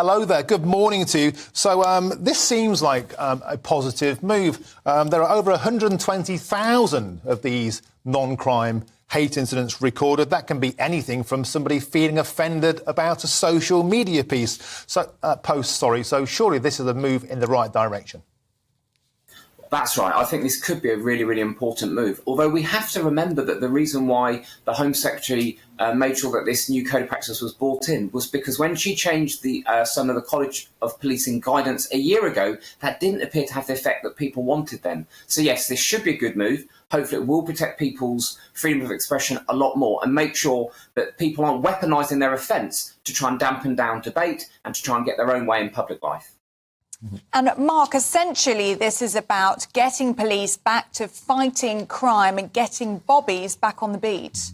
Hello there. Good morning to you. So this seems like a positive move. There are over 120,000 of these non-crime hate incidents recorded. That can be anything from somebody feeling offended about a social media post. So surely this is a move in the right direction. That's right. I think this could be a really, really important move. Although we have to remember that the reason why the Home Secretary made sure that this new code of practice was brought in was because when she changed some of the College of Policing guidance a year ago, that didn't appear to have the effect that people wanted then. So yes, this should be a good move. Hopefully it will protect people's freedom of expression a lot more and make sure that people aren't weaponising their offence to try and dampen down debate and to try and get their own way in public life. And Mark, essentially this is about getting police back to fighting crime and getting bobbies back on the beat.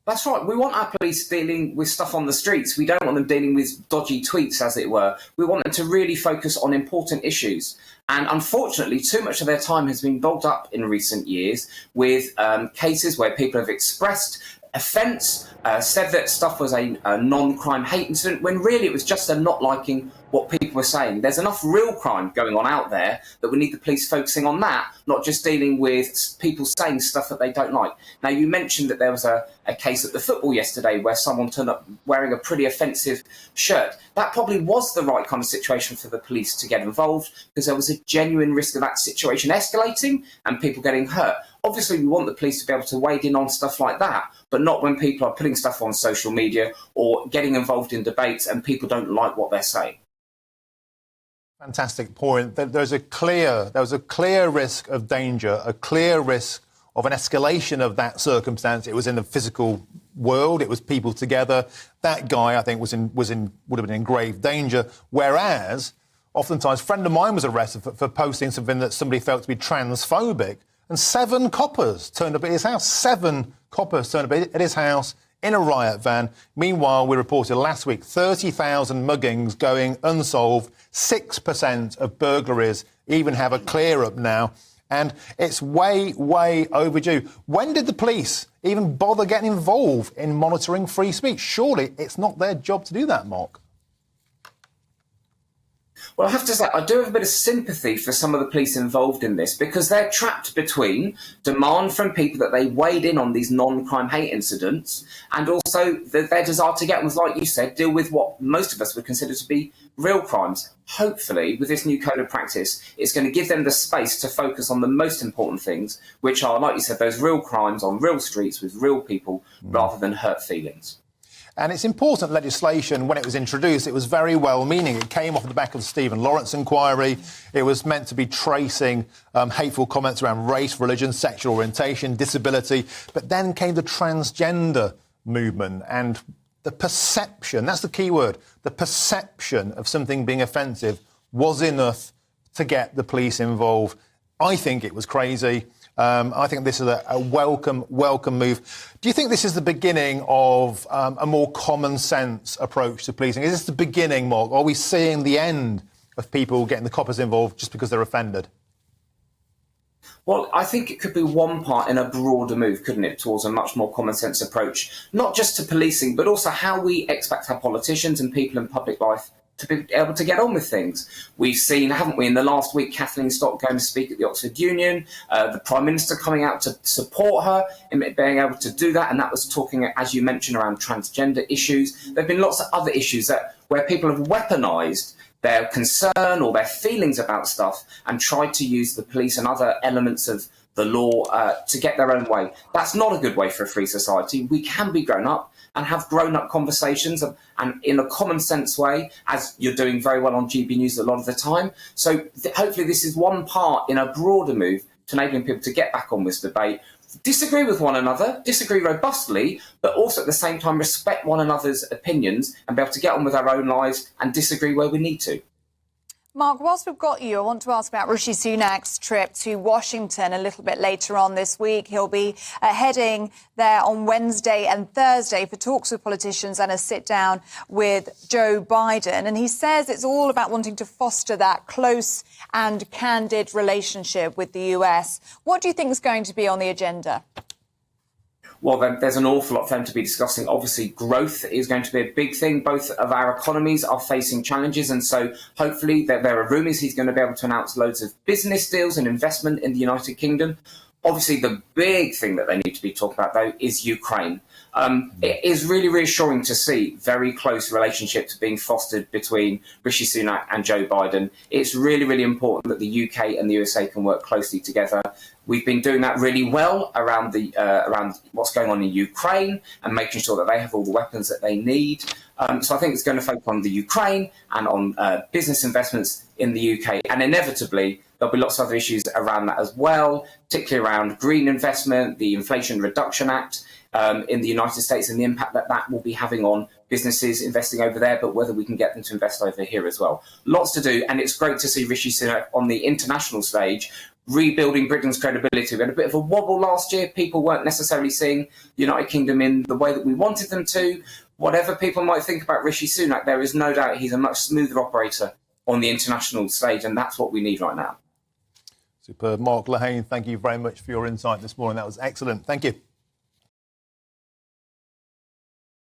That's right. We want our police dealing with stuff on the streets. We don't want them dealing with dodgy tweets, as it were. We want them to really focus on important issues. And unfortunately, too much of their time has been bogged up in recent years with cases where people have expressed offence, said that stuff was a non-crime hate incident, when really it was just them not liking what people were saying. There's enough real crime going on out there that we need the police focusing on that, not just dealing with people saying stuff that they don't like. Now, you mentioned that there was a case at the football yesterday where someone turned up wearing a pretty offensive shirt. That probably was the right kind of situation for the police to get involved, because there was a genuine risk of that situation escalating and people getting hurt. Obviously, we want the police to be able to wade in on stuff like that, but not when people are putting stuff on social media or getting involved in debates and people don't like what they're saying. Fantastic point. There was a clear risk of danger, a clear risk of an escalation of that circumstance. It was in the physical world. It was people together. That guy, I think, would have been in grave danger. Whereas, oftentimes, a friend of mine was arrested for posting something that somebody felt to be transphobic, and 7 coppers turned up at his house. 7 coppers turned up at his house in a riot van. Meanwhile, we reported last week 30,000 muggings going unsolved. 6% of burglaries even have a clear-up now. And it's way, way overdue. When did the police even bother getting involved in monitoring free speech? Surely it's not their job to do that, Mark. Well, I have to say, I do have a bit of sympathy for some of the police involved in this, because they're trapped between demand from people that they wade in on these non-crime hate incidents and also their desire to get on, like you said, deal with what most of us would consider to be real crimes. Hopefully, with this new code of practice, it's going to give them the space to focus on the most important things, which are, like you said, those real crimes on real streets with real people rather than hurt feelings. And it's important legislation. When it was introduced, it was very well-meaning. It came off the back of the Stephen Lawrence inquiry. It was meant to be tracing hateful comments around race, religion, sexual orientation, disability. But then came the transgender movement and the perception, that's the key word, the perception of something being offensive was enough to get the police involved. I think it was crazy. I think this is a welcome move. Do you think this is the beginning of a more common-sense approach to policing? Is this the beginning, Mark? Are we seeing the end of people getting the coppers involved just because they're offended? Well, I think it could be one part in a broader move, couldn't it, towards a much more common-sense approach, not just to policing, but also how we expect our politicians and people in public life to be able to get on with things. We've seen, haven't we, in the last week, Kathleen Stock going to speak at the Oxford Union, the Prime Minister coming out to support her in being able to do that, and that was talking, as you mentioned, around transgender issues. There have been lots of other issues where people have weaponised their concern or their feelings about stuff and tried to use the police and other elements of the law to get their own way. That's not a good way for a free society. We can be grown up and have grown-up conversations and in a common-sense way, as you're doing very well on GB News a lot of the time. So hopefully this is one part in a broader move to enabling people to get back on this debate, disagree with one another, disagree robustly, but also at the same time respect one another's opinions and be able to get on with our own lives and disagree where we need to. Mark, whilst we've got you, I want to ask about Rishi Sunak's trip to Washington a little bit later on this week. He'll be heading there on Wednesday and Thursday for talks with politicians and a sit-down with Joe Biden. And he says it's all about wanting to foster that close and candid relationship with the US. What do you think is going to be on the agenda? well, then there's an awful lot for them to be discussing. Obviously, growth is going to be a big thing. Both of our economies are facing challenges. And so hopefully there are rumours he's going to be able to announce loads of business deals and investment in the United Kingdom. Obviously, the big thing that they need to be talking about, though, is Ukraine. It is really reassuring to see very close relationships being fostered between Rishi Sunak and Joe Biden. It's really, really important that the UK and the USA can work closely together. We've been doing that really well around what's going on in Ukraine and making sure that they have all the weapons that they need. So I think it's going to focus on the Ukraine and on business investments in the UK. And inevitably, there'll be lots of other issues around that as well, particularly around green investment, the Inflation Reduction Act in the United States and the impact that that will be having on businesses investing over there, but whether we can get them to invest over here as well. Lots to do, and it's great to see Rishi Sunak on the international stage rebuilding Britain's credibility. We had a bit of a wobble last year. People weren't necessarily seeing the United Kingdom in the way that we wanted them to. Whatever people might think about Rishi Sunak, there is no doubt he's a much smoother operator on the international stage, and that's what we need right now. Superb. Mark Lehain, thank you very much for your insight this morning. That was excellent. Thank you.